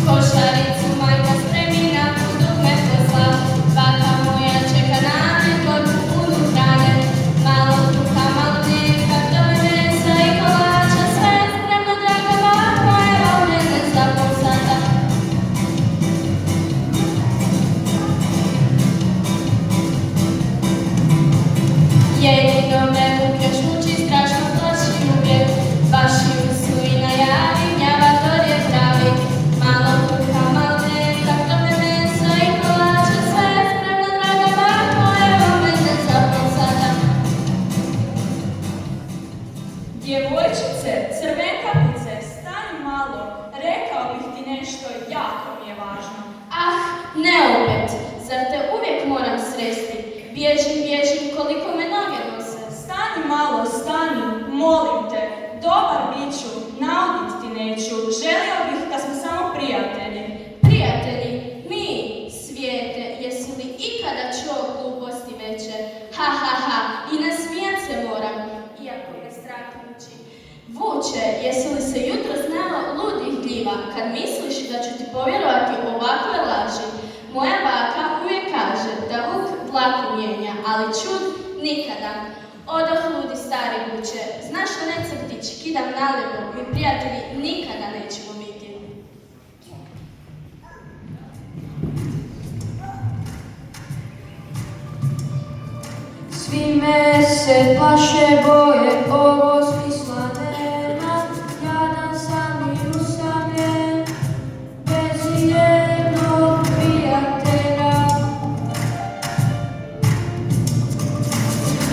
Košaricu majka spremi na budu, važno. Ah, ne opet. Zar te uvijek moram sresti? Bježim koliko me noge nose. Stani malo, stani, molim te. Dobar bit ću, naudit ti neću. Želio bih da smo samo prijatelji. Prijatelji, mi, svijete, jesi li ikada čuo gluposti veće? Ha, ha, ha, i nasmijat se moram, iako me strah muči. Vuče, jesi li se jutro znala ludih gljiva, kad misliš da ću ti povjerovati ovakve laži? Moja baka uvijek kaže da vuk dlaku mijenja, ali čud nikada. Odoh ludi stari vuče, znaš li ne crtić, kidam nalivu, mi prijatelji nikada nećemo biti. Svi me se plaše, boje, ovo smisla nema, jadan sam i usamljen, bez jednog prijatelja.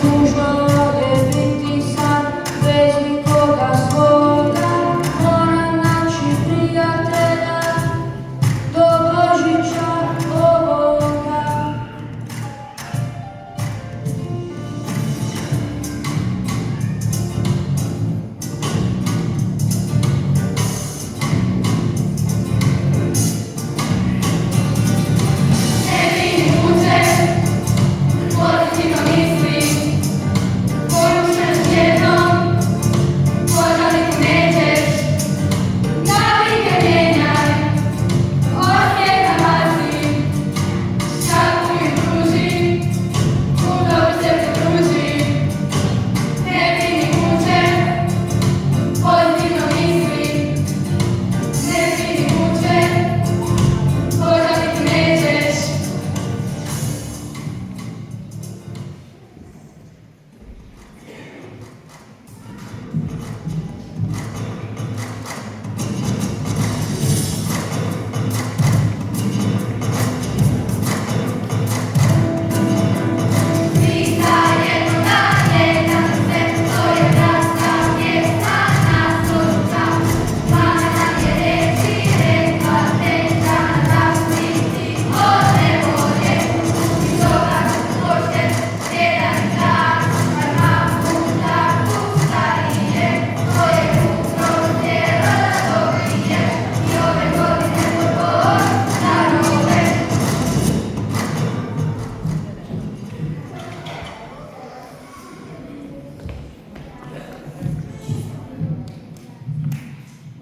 Tužno je biti sam, bez nikoga svoga, moram naći prijatelja, do Božića ovoga.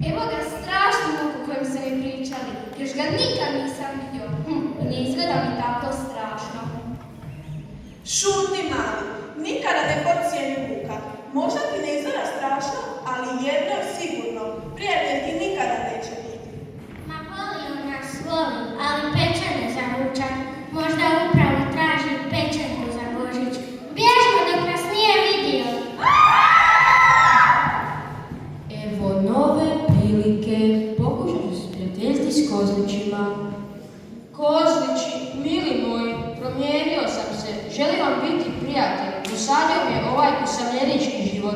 Evo ga strašni muk o kojem ste mi pričali. Još ga nikad nisam vidio. Ne izgleda mi tako strašno. Šuti mali, nikada ne podcijeni vuka. Možda ti ne izgleda strašno, ali jedno je sigurno, prijatelj ti nikada neće biti. Ma voli on nas voli, ali pečene za ručak. Možda upravo traži pečenku za Božić. Bježimo dok nas nije vidio. Evo nove prilike, pokušat ću se prijateljski s Kozlićima. Kozlići, mili moji, promijenio sam se, želim vam biti prijatelj, usadio mi je ovaj usamljenički život.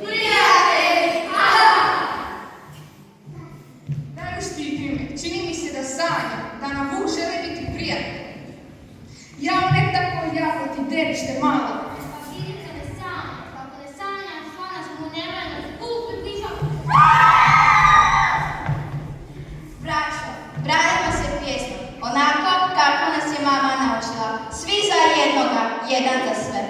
Prijatelj! Daj uštipi me, čini mi se da sanjam, da nam Vuk želi biti prijatelj. Ja ne tako jako ti derište malo. Pa vidite ne sanja, kako ne sanja, sva nas mu nemoj nas kupi pišak. Braćo, branimo se pjesmom, onako kako nas je mama naučila. Svi za jednoga, jedan za sve.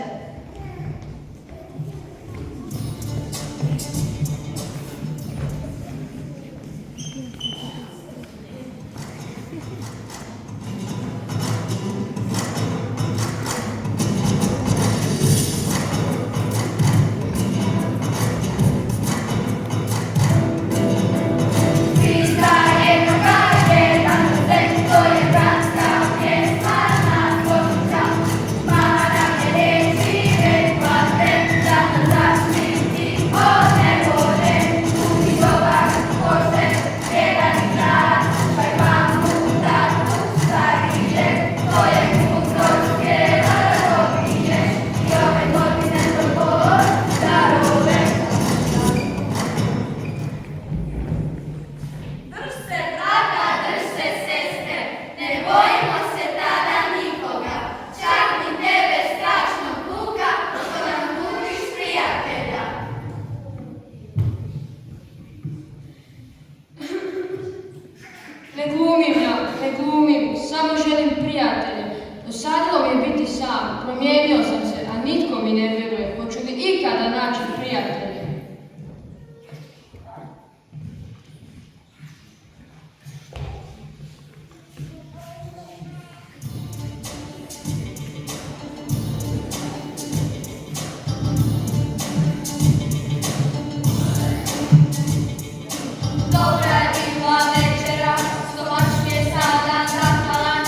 svojim prijateljem. Dosadilo mi je biti sam, promijenio sam se, a nitko mi ne vjeruje. Hoću li ikada naći prijatelje? Dobra je bila večera, stomač mi je sada zapalan,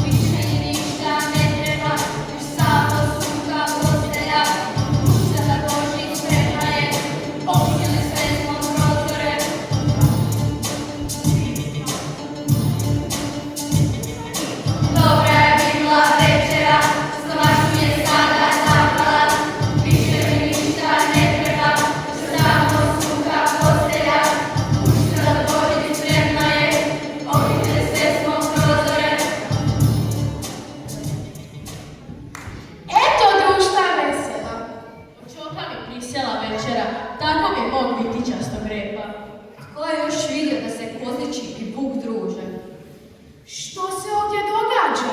više mi ništa ne treba, još samo suha postelja, kuća za Božić spremna je, popunili sve smo prozore. Dobra je bila večera, stomač mi je sada zapalan, više mi ništa ne treba, još samo suha postelja. Eto društva vesela. Čoka mi prisjela večera, tako mi mog biti často grepa. Tko je još vidio da se kozlići i vuk druže? Što se ovdje događa?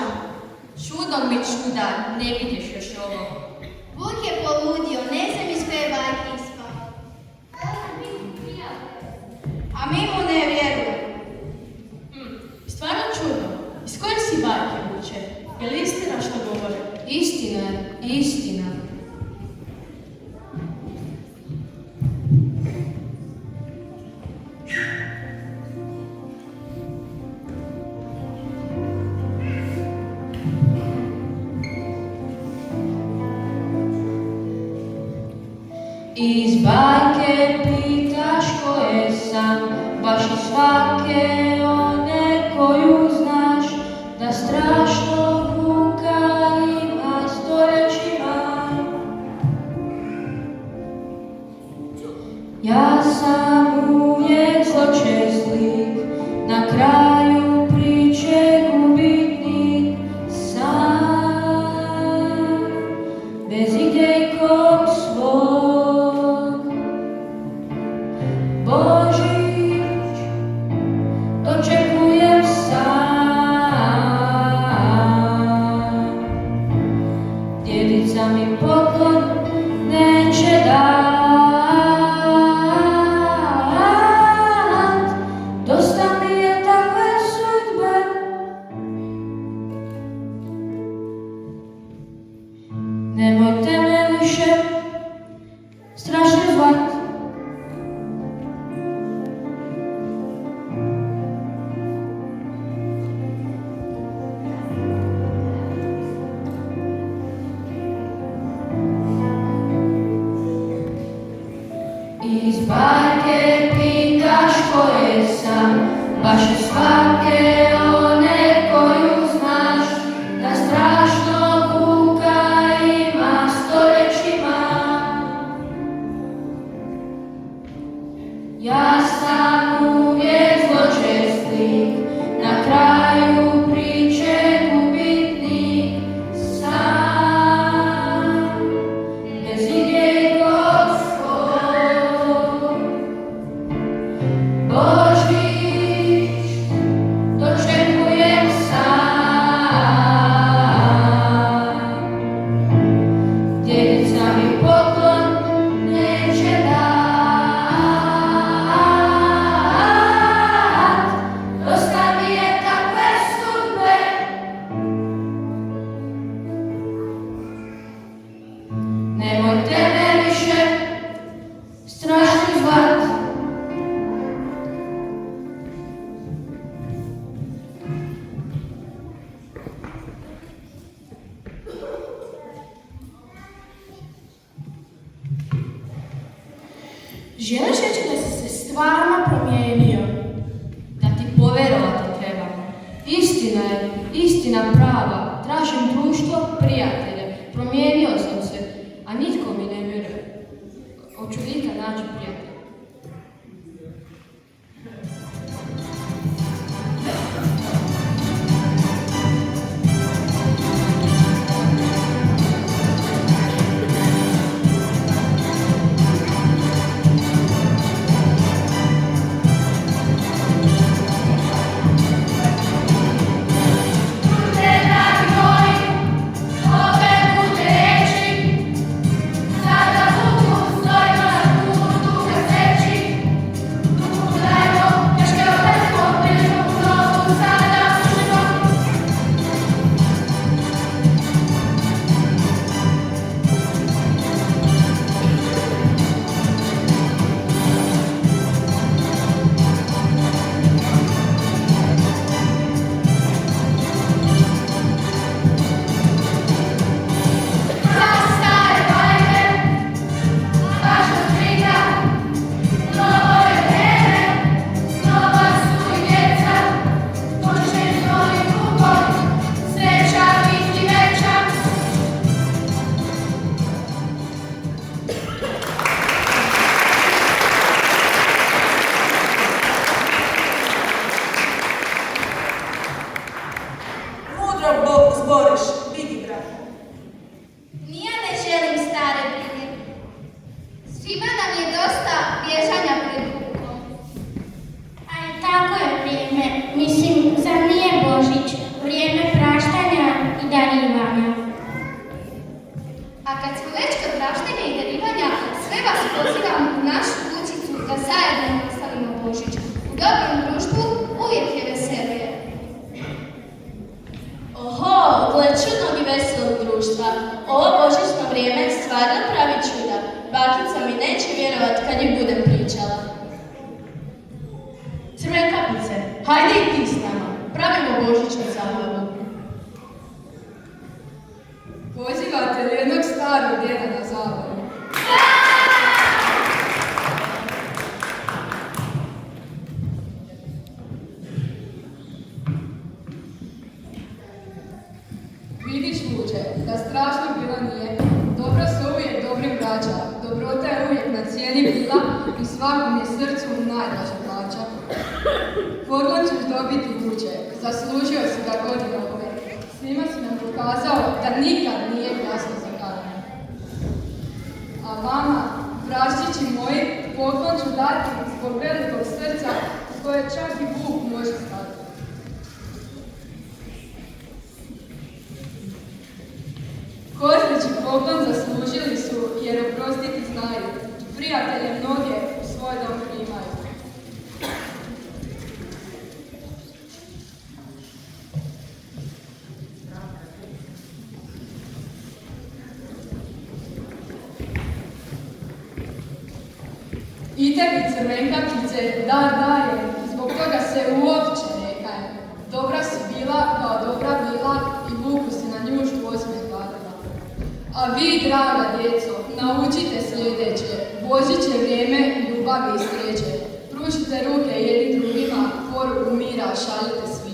Čudom mi čuda, ne vidiš još ovo. Vuk je poludio, ne znam iz koje bajke ispao. A mi mu ne vjerujemo. Stvarno čudno. Iz koje si bajke vuče? Je li istina što govore? Istina je, istina. Iz bajke pitaš koje sam, baš iz svake one koju znaš, da strašno vuka ima stoljećima. Ja sam uvijek zločesnik, na kraju priče gubitnik sam, bez idejkog svog. Božić dočekujem sam, djedica mi poklon neće dat, dosta mi je takve sudbe. Nemojte me više strašno zvat. Iz bajke pitaš koje sam, baš iz svake one koju znaš, da strašno vuka ima stoljećima. Ja sam uvijek zločesnik, na kraju priče gubitnik sam, bez idejkog svog. Božić dočekujem sam, djedica mi poklon neće dat, dosta mi je takve sudbe. Nemojte me više strašno zvat. Želiš reći da si se stvarno promijenio? Da ti povjerovati treba. Istina je, istina prava. Tražim društvo, prijatelje. Promijenio sam se, a nitko mi ne vjeruje. Hoću li ikad naći prijatelja? Te pored čudnog i veselog društva. Ovo božićno vrijeme stvarno pravi čuda. Bakica mi neće vjerovat kad joj budem pričala. Crvenkapice, hajde i ti s nama, pravimo božićnu zabavu. Pozivate li jednog starog djeda na zabavu? Vidiš, Vuče, da strašno bilo nije. Dobro se uvijek dobrim vraća. Dobrota je uvijek na cijeni bila i svakom je srcu najdraža plaća. Poklon ćeš dobiti, Vuče, zaslužio si ga godine ove. Svima si nam pokazao da nikad nije kasno za kamen. A vama, praščići moji, poklon ću dati zbog velikog srca koje čak i Vuk može stati. Kozlići poklon zaslužili su jer oprostiti znaju, prijatelje mnoge u svoj dom primaju. I tebi, Crvenkapice, dar dajem, zbog toga se uopće ne kajem. Dobra si bila kao dobra bila i Vuku si na njuš osmijeh vadila. A vi, draga djeco, naučite sljedeće, Božić je vrijeme ljubavi i sreće. Pružite ruke jedni drugima, poruku mira šaljite svi.